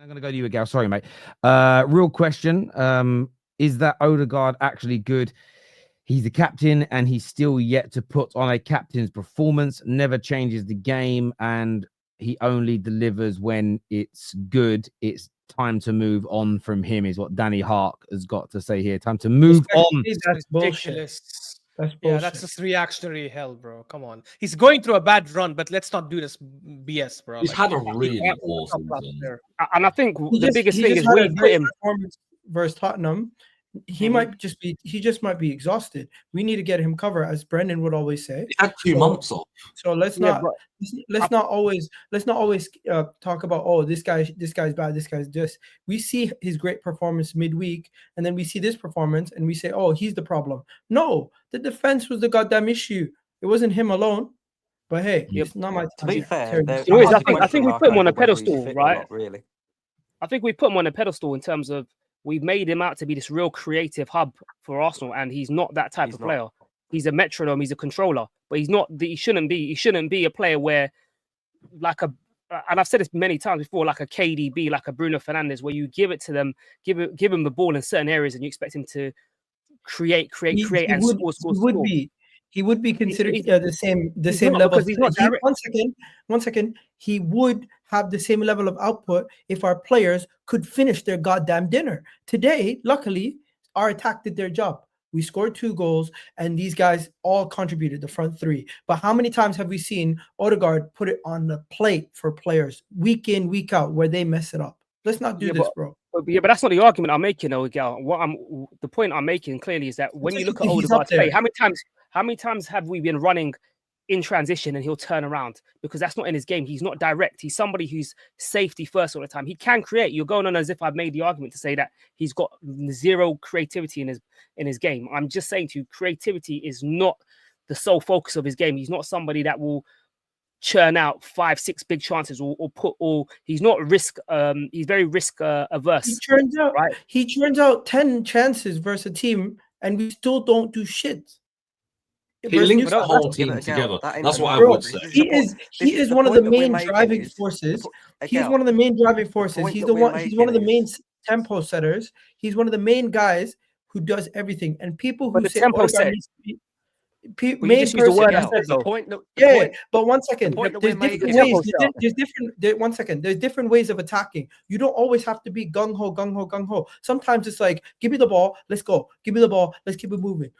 I'm going to go to you, Gal. Sorry, mate. Real question. Is that Odegaard actually good? He's the captain and he's still yet to put on a captain's performance, never changes the game, and he only delivers when it's good. It's time to move on from him, is what Danny Hark has got to say here. Time to move on. That's ridiculous. That's bullshit. Yeah, that's just reactionary hell, bro. Come on. He's going through a bad run, but let's not do this BS, bro. He's had a really poor season. And I think the biggest thing is we put him performance versus Tottenham. He might just be be exhausted. We need to get him covered, as Brendan would always say. He had 2 months off. So let's not always talk about this guy's bad, this guy's this. We see his great performance midweek, and then we see this performance, and we say, oh, he's the problem. No, the defense was the goddamn issue. It wasn't him alone. But hey, it's not my. To be fair, I think we put him on a pedestal, right? Really, I think we put him on a pedestal in terms of we've made him out to be this real creative hub for Arsenal, and he's not that type of player. He's a metronome, he's a controller, but he's not. He shouldn't be a player where, and I've said this many times before, like a KDB, like a Bruno Fernandes, where you give it to them, give him the ball in certain areas, and you expect him to create, and score. He would be considered the same level. He's not direct. One second. He would have the same level of output if our players could finish their goddamn dinner. Today, luckily, our attack did their job. We scored 2 goals, and these guys all contributed, the front 3. But how many times have we seen Odegaard put it on the plate for players week in, week out, where they mess it up? Let's not do this, bro. But that's not the argument I'm making, though, Gal. The point I'm making clearly is that when you look at Odegaard's play, how many times have we been running in transition and he'll turn around? Because that's not in his game. He's not direct. He's somebody who's safety first all the time. He can create. You're going on as if I've made the argument to say that he's got zero creativity in his game. I'm just saying to you, creativity is not the sole focus of his game. He's not somebody that will churn out 5-6 big chances or he's not risk. He's very risk averse. He churns out 10 chances versus a team, and we still don't do shit. He links the whole team together. That's what I would say. He is one of the main driving forces. He's one of the main driving forces. He's one of the main tempo setters. He's one of the main guys who does everything. And people who say tempo set. Main person. But 1 second. There's different ways of attacking. You don't always have to be gung ho. Sometimes it's like, give me the ball, let's go. Give me the ball, let's keep it moving.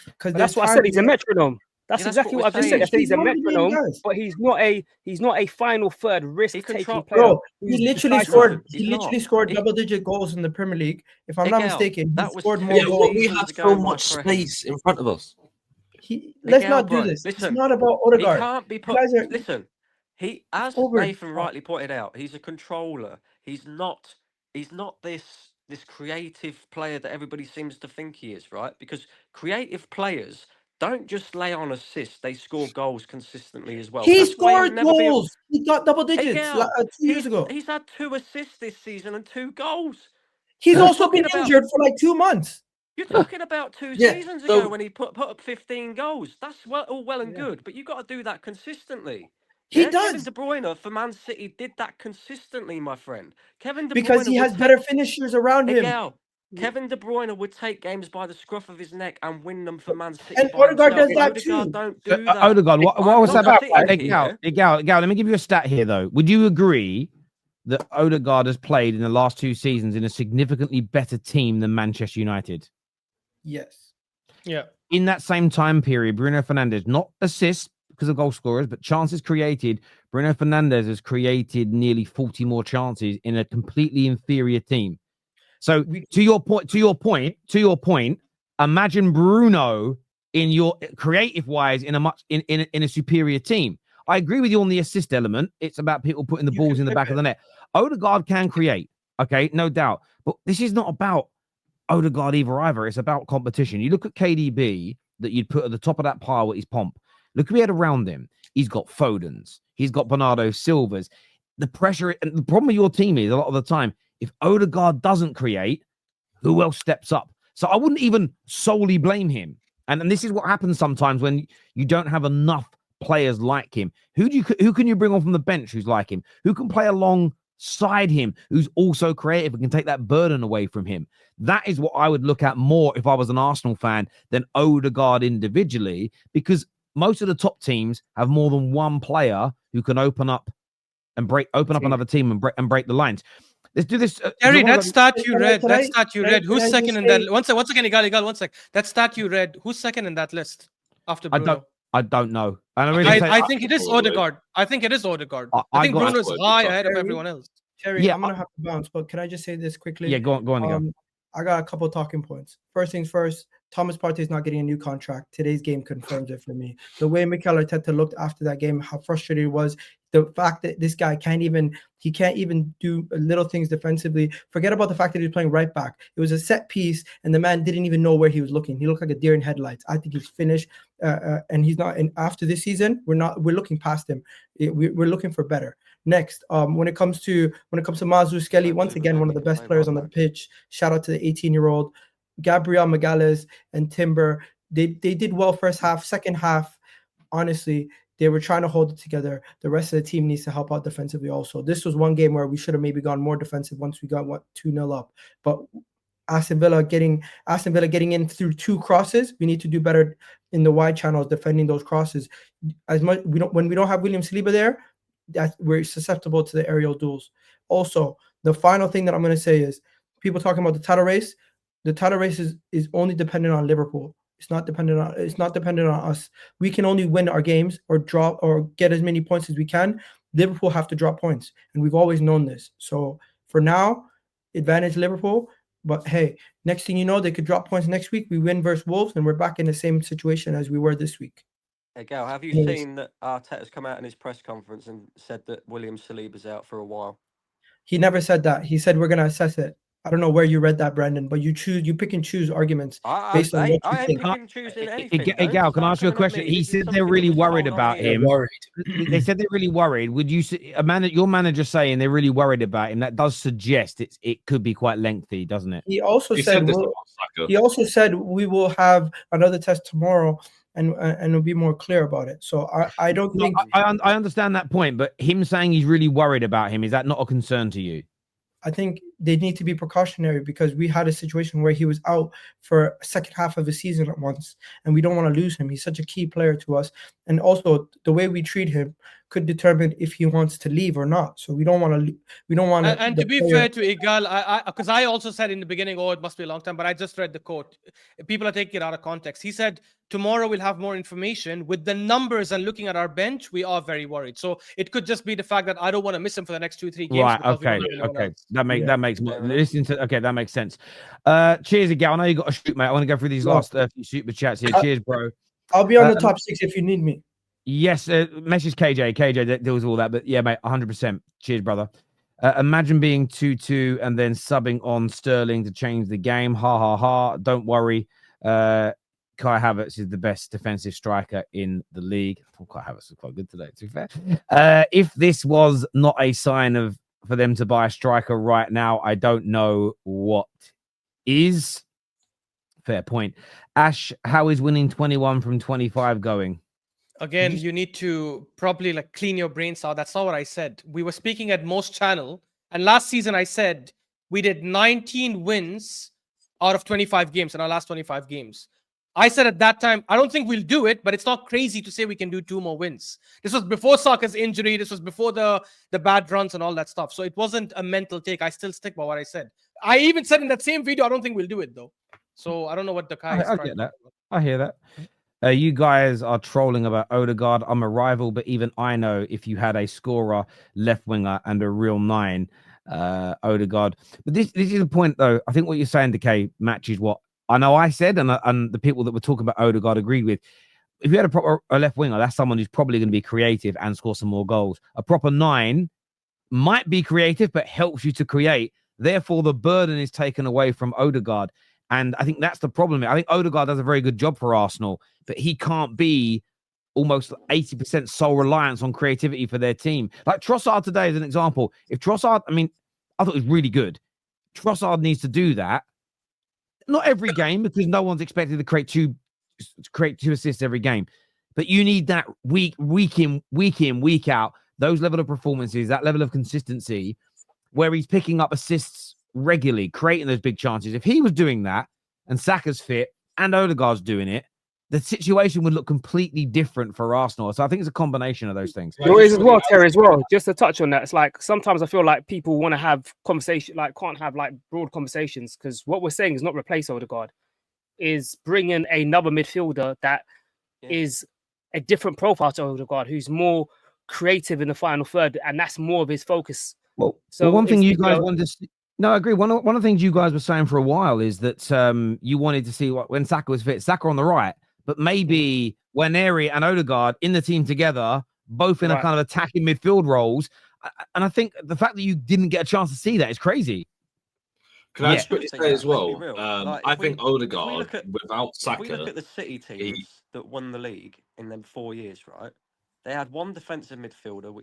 Because that's what I said. He's a metronome. That's exactly what I've just said. I said he's a metronome, but he's not a final third risk-taking player. Bro, he literally scored double-digit goals in the Premier League. If I'm not mistaken, he scored more goals. We had so much space in front of us. Let's not do this. It's not about Odegaard. He can't be put. Listen, as Nathan rightly pointed out, he's a controller. He's not this creative player that everybody seems to think he is, right? Because creative players don't just lay on assists; they score goals consistently as well. He scored goals. He got double digits 2 years ago. He's had 2 assists this season and 2 goals. He's also been injured for like 2 months. You're talking about 2 seasons ago when he put up 15 goals. That's all well and good, but you got to do that consistently. He does. Kevin De Bruyne for Man City did that consistently, my friend. Because he has better finishers around him. Kevin De Bruyne would take games by the scruff of his neck and win them for Man City. And Odegaard does that too. Don't do that. Odegaard, what was that about? Gal, let me give you a stat here, though. Would you agree that Odegaard has played in the last 2 seasons in a significantly better team than Manchester United? Yes. Yeah. In that same time period, Bruno Fernandes, not assists because of goal scorers, but chances created. Bruno Fernandes has created nearly 40 more chances in a completely inferior team. So to your point, imagine Bruno in your creative wise in a superior team. I agree with you on the assist element. It's about people putting the balls in the back of the net. Odegaard can create, okay, no doubt. But this is not about Odegaard either. It's about competition. You look at KDB that you'd put at the top of that pile with his pomp. Look who he had around him. He's got Fodens. He's got Bernardo Silvas. The pressure and the problem with your team is a lot of the time, if Odegaard doesn't create, who else steps up? So I wouldn't even solely blame him. And this is what happens sometimes when you don't have enough players like him. Who can you bring on from the bench who's like him? Who can play alongside alongside him who's also creative and can take that burden away from him. That is what I would look at more if I was an Arsenal fan than Odegaard individually, because most of the top teams have more than one player who can open up another team and break the lines. Let's do this. Terry, that stat you read. Who's second in that? One second, Igal, 1 sec. That stat you read. Who's second in that list after Bruno? I don't know. And I think it is Odegaard. I think I think Bruno's high ahead of everyone else. Terry, I'm gonna have to bounce, but can I just say this quickly? Yeah, go on. I got a couple of talking points. First things first, Thomas Partey is not getting a new contract. Today's game confirms it for me. The way Mikel Arteta looked after that game, how frustrated he was, the fact that this guy can't even do little things defensively. Forget about the fact that he was playing right back. It was a set piece, and the man didn't even know where he was looking. He looked like a deer in headlights. I think he's finished, and he's not. And after this season, we're looking past him. We're looking for better. Next, when it comes to Mazu Skelly, once again, one of the best players on the pitch. Shout out to the 18-year-old. Gabriel Magalhaes and Timber, they did well first half. Second half, honestly, they were trying to hold it together. The rest of the team needs to help out defensively also. This was one game where we should have maybe gone more defensive once we got 2-0 up. But Aston Villa getting in through 2 crosses. We need to do better in the wide channels defending those crosses. When we don't have William Saliba there, that we're susceptible to the aerial duels. Also, the final thing that I'm going to say is people talking about the title race. The title race is only dependent on Liverpool. It's not dependent on us. We can only win our games or draw or get as many points as we can. Liverpool have to drop points, and we've always known this. So for now, advantage Liverpool. But hey, next thing you know, they could drop points next week. We win versus Wolves, and we're back in the same situation as we were this week. Hey, Gal, have you seen that Arteta's come out in his press conference and said that William Saliba's out for a while? He never said that. He said we're going to assess it. I don't know where you read that, Brandon, but you pick and choose arguments based on what you think. I ain't choosing anything. Hey, Gal, can I ask you a question? He said they're really worried about him. They said they're really worried. Would you say your manager saying they're really worried about him? That does suggest it could be quite lengthy, doesn't it? He also said we will have another test tomorrow. And it'll be more clear about it. So I don't think I understand that point, but him saying he's really worried about him, is that not a concern to you? I think they need to be precautionary because we had a situation where he was out for a second half of the season at once, and we don't want to lose him. He's such a key player to us, and also the way we treat him could determine if he wants to leave or not. So we don't want to. And to be fair to Igal, because I also said in the beginning, it must be a long time, but I just read the quote. People are taking it out of context. He said, tomorrow we'll have more information. With the numbers and looking at our bench, we are very worried. So it could just be the fact that I don't want to miss him for the next 2-3 games. Right. Okay. That makes more. Listen to that makes sense. Cheers, Igal. I know you got to shoot, mate. I want to go through these last few super chats here. Cheers, bro. I'll be on the top 6 if you need me. Yes, message KJ. KJ that deals with all that. But yeah, mate, 100%. Cheers, brother. Imagine being 2-2 and then subbing on Sterling to change the game. Ha ha ha. Don't worry. Kai Havertz is the best defensive striker in the league. I thought Kai Havertz was quite good today, to be fair. If this was not a sign for them to buy a striker right now, I don't know what is. Fair point. Ash, how is winning 21 from 25 going? Again, you need to probably clean your brains out. That's not what I said. We were speaking at Most Channel, and last season I said we did 19 wins out of 25 games in our last 25 games. I said at that time, I don't think we'll do it, but it's not crazy to say we can do 2 more wins. This was before Saka's injury. This was before the bad runs and all that stuff. So it wasn't a mental take. I still stick by what I said. I even said in that same video, I don't think we'll do it, though. So I don't know what the guy is I get that. I hear that. You guys are trolling about Odegaard. I'm a rival, but even I know if you had a scorer, left winger, and a real 9, Odegaard. But this is the point, though. I think what you're saying, Decay, matches what I know I said, and the people that were talking about Odegaard agreed with. If you had a left winger, that's someone who's probably going to be creative and score some more goals. A proper 9 might be creative, but helps you to create. Therefore, the burden is taken away from Odegaard. And I think that's the problem. I think Odegaard does a very good job for Arsenal, but he can't be almost 80% sole reliance on creativity for their team. Like Trossard today is an example. If Trossard, I thought he was really good. Trossard needs to do that. Not every game, because no one's expected to create two assists every game. But you need that week in, week out, those level of performances, that level of consistency where he's picking up assists regularly, creating those big chances. If he was doing that and Saka's fit and Odegaard's doing it, the situation would look completely different for Arsenal. So I think it's a combination of those things. It is as well, Terry, as well. Just to touch on that, it's like sometimes I feel like people want to have conversation, like can't have like broad conversations, because what we're saying is not replace Odegaard, is bring in another midfielder that is a different profile to Odegaard, who's more creative in the final third, and that's more of his focus. Well, one thing you guys wanted to see, no, I agree. One of the things you guys were saying for a while is that you wanted to see when Saka was fit, Saka on the right, but maybe Waneri and Odegaard in the team together, both in a kind of attacking midfield roles. And I think the fact that you didn't get a chance to see that is crazy. Can I just quickly say as well? I think Odegaard, without Saka, if we look at the City teams that won the league in them 4 years, right? They had one defensive midfielder,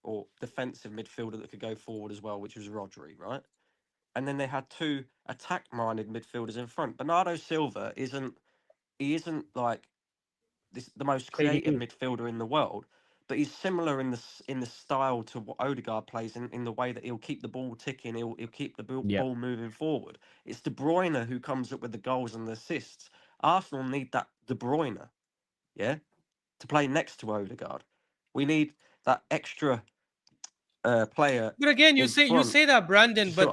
or defensive midfielder that could go forward as well, which was Rodri, right? And then they had two attack-minded midfielders in front. Bernardo Silva isn't like the most creative midfielder in the world, but he's similar in the style to what Odegaard plays in the way that he'll keep the ball ticking, he'll keep the ball moving forward. It's De Bruyne who comes up with the goals and the assists. Arsenal need that De Bruyne, to play next to Odegaard. We need that extra player. But again, you say that, Brandon, but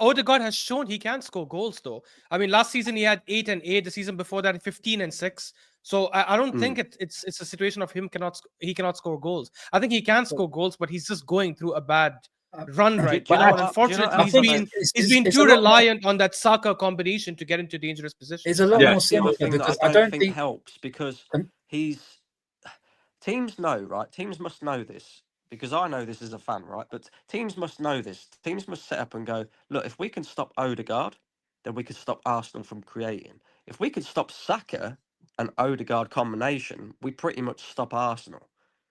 Odegaard has shown he can score goals, though. I mean, last season he had 8 and 8. The season before that, 15 and 6. So I don't think it's a situation of he cannot score goals. I think he can score goals, but he's just going through a bad run right now. And unfortunately, he's been too reliant on that Saka combination to get into dangerous positions. It's a lot more simple because I don't think helps because teams know, right? Teams must know this. Because I know this as a fan, right? But teams must know this. Teams must set up and go, look, if we can stop Odegaard, then we can stop Arsenal from creating. If we can stop Saka and Odegaard combination, we pretty much stop Arsenal.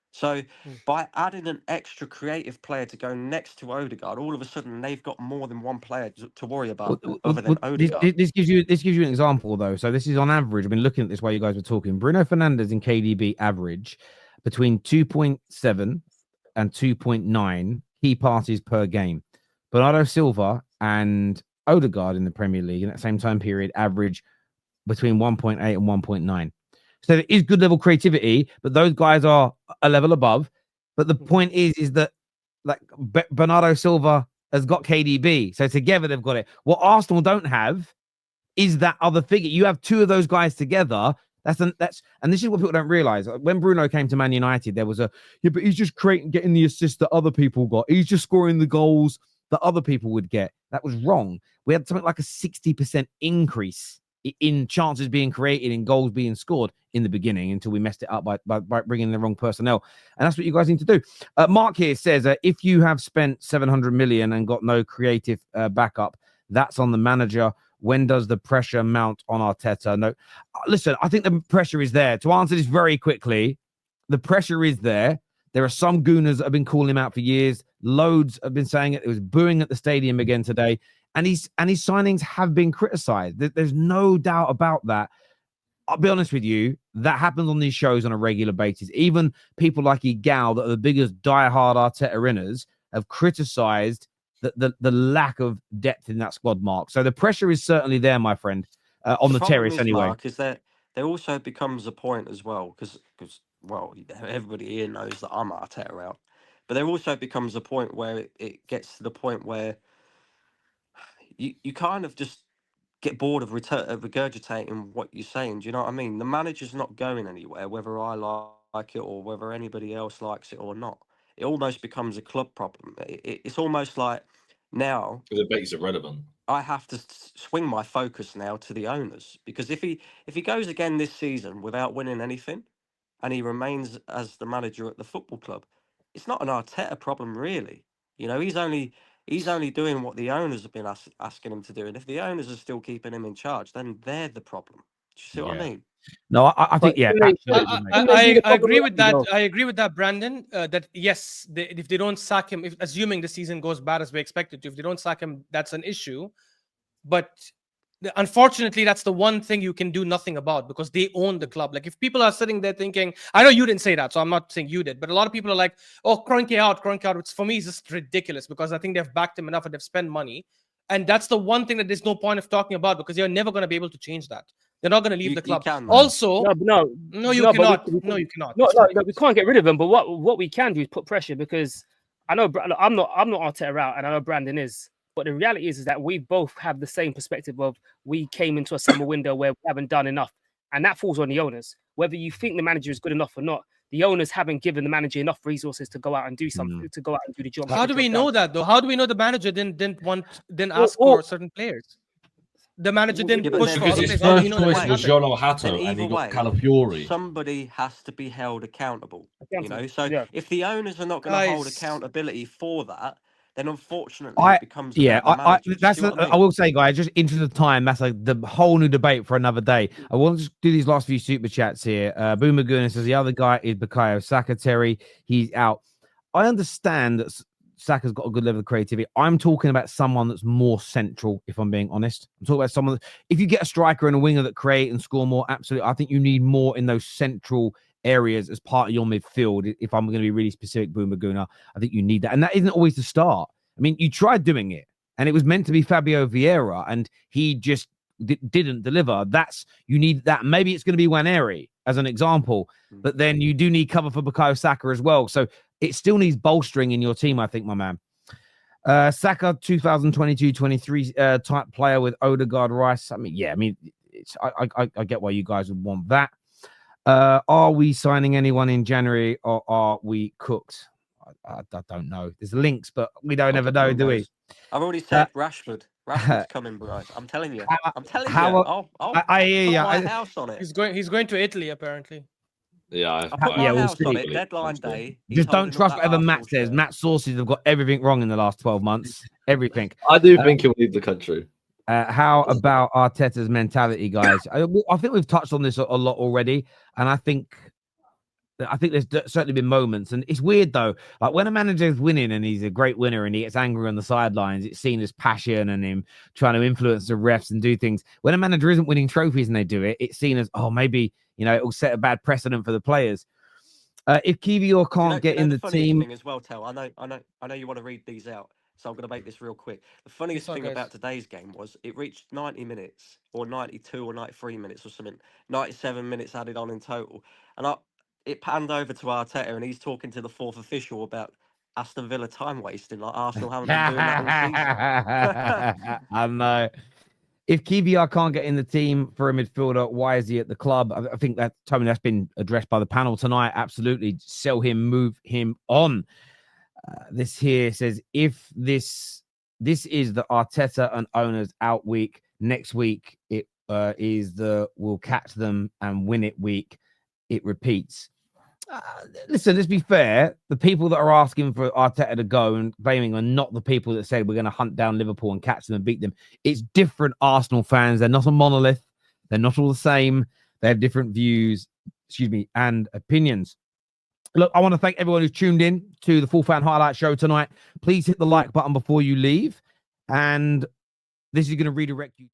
So by adding an extra creative player to go next to Odegaard, all of a sudden they've got more than one player to worry about other than Odegaard. This gives you an example, though. So this is on average. I've been looking at this while you guys were talking. Bruno Fernandes in KDB average between 2.7 and 2.9 key passes per game. Bernardo Silva and Odegaard in the Premier League in that same time period average between 1.8 and 1.9. So there is good level creativity, but those guys are a level above. But the point is that like Bernardo Silva has got KDB, so together they've got it. What Arsenal don't have is that other figure. You have two of those guys together. And this is what people don't realize. When Bruno came to Man United, there was but he's just getting the assists that other people got. He's just scoring the goals that other people would get. That was wrong. We had something like a 60% increase in chances being created and goals being scored in the beginning until we messed it up by bringing the wrong personnel. And that's what you guys need to do. Mark here says, if you have spent 700 million and got no creative backup, that's on the manager. When does the pressure mount on Arteta? No, listen, I think the pressure is there. To answer this very quickly, the pressure is there. There are some gooners that have been calling him out for years. Loads have been saying it. It was booing at the stadium again today. And his signings have been criticised. There's no doubt about that. I'll be honest with you, that happens on these shows on a regular basis. Even people like Igal, that are the biggest diehard Arteta-inners, have criticised the lack of depth in that squad, Mark. So the pressure is certainly there, my friend, on the terrace anyway. Mark, is that there also becomes a point as well, because everybody here knows that I'm Arteta out, but there also becomes a point where it gets to the point where you kind of just get bored of regurgitating what you're saying. Do you know what I mean? The manager's not going anywhere, whether I like it or whether anybody else likes it or not. It almost becomes a club problem. It's almost like now the debate's irrelevant. I have to swing my focus now to the owners, because if he goes again this season without winning anything, and he remains as the manager at the football club, it's not an Arteta problem really. You know, he's only doing what the owners have been asking him to do, and if the owners are still keeping him in charge, then they're the problem. Do you see what I mean? No, I think I agree with that. I agree with that, Brandon. That yes, if they don't sack him, assuming the season goes bad as we expect it to, if they don't sack him, that's an issue. But Unfortunately, that's the one thing you can do nothing about because they own the club. Like if people are sitting there thinking, I know you didn't say that, so I'm not saying you did, but a lot of people are like, oh, Kroenke out, which for me is just ridiculous because I think they've backed him enough and they've spent money. And that's the one thing that there's no point of talking about because you're never going to be able to change that. They're not going to leave the club. Also, no, you cannot. No, you cannot. No, we can't get rid of them. But what we can do is put pressure because I know I'm not Arteta out, and I know Brandon is. But the reality is that we both have the same perspective of we came into a summer window where we haven't done enough. And that falls on the owners. Whether you think the manager is good enough or not, the owners haven't given the manager enough resources to go out and do something, to go out and do the job. How do we know that, though? How do we know the manager didn't ask for certain players? The manager didn't push for because his first choice was Jono Hato and he got Calafiori. Somebody has to be held accountable. You know, so if the owners are not going to hold accountability for that, then unfortunately it becomes I will say, guys, just into the time, that's like the whole new debate for another day. I want to just do these last few super chats here. Boomer Goodness says the other guy is Bukayo Saka. Terry, he's out. I understand that Saka's got a good level of creativity. I'm talking about someone that's more central, if I'm being honest. I'm talking about someone that, if you get a striker and a winger that create and score more, absolutely. I think you need more in those central areas as part of your midfield. If I'm going to be really specific, Boomer Guna, I think you need that. And that isn't always the start. I mean, you tried doing it and it was meant to be Fabio Vieira and he just didn't deliver. You need that. Maybe it's going to be Waneri as an example, but then you do need cover for Bukayo Saka as well. So it still needs bolstering in your team, I think, my man. Saka, 2022-23 type player with Odegaard, Rice. I mean, I get why you guys would want that. Are we signing anyone in January or are we cooked? I don't know. There's links, but we don't ever know, do we? I've already said Rashford. Rashford's coming, bro. I'm telling you. I hear you. My house on it. He's going to Italy, apparently. Yeah, I put my house on it. Deadline day. Just don't trust whatever Matt says. Matt's sources have got everything wrong in the last 12 months. Everything. I do think he'll leave the country. How about Arteta's mentality, guys? I think we've touched on this a lot already, and I think there's certainly been moments, and it's weird though. Like when a manager is winning and he's a great winner and he gets angry on the sidelines, it's seen as passion and him trying to influence the refs and do things. When a manager isn't winning trophies and they do it, it's seen as, oh, maybe it will set a bad precedent for the players. If Kiwior can't get in the team thing as well, Tel. I know you want to read these out. So I'm going to make this real quick. The funniest thing about today's game was it reached 90 minutes or 92 or 93 minutes or something. 97 minutes added on in total. And it panned over to Arteta and he's talking to the fourth official about Aston Villa time wasting. Like Arsenal haven't been doing that all season. I know. If Kiwior can't get in the team for a midfielder, why is he at the club? I think that's been addressed by the panel tonight. Absolutely. Sell him, move him on. This here says, if this is the Arteta and owners out week, next week it is the we'll catch them and win it week. It repeats. Listen, let's be fair. The people that are asking for Arteta to go and blaming are not the people that said we're going to hunt down Liverpool and catch them and beat them. It's different Arsenal fans. They're not a monolith. They're not all the same. They have different views, and opinions. Look, I want to thank everyone who's tuned in to the Full Fan Highlight Show tonight. Please hit the like button before you leave. And this is going to redirect you.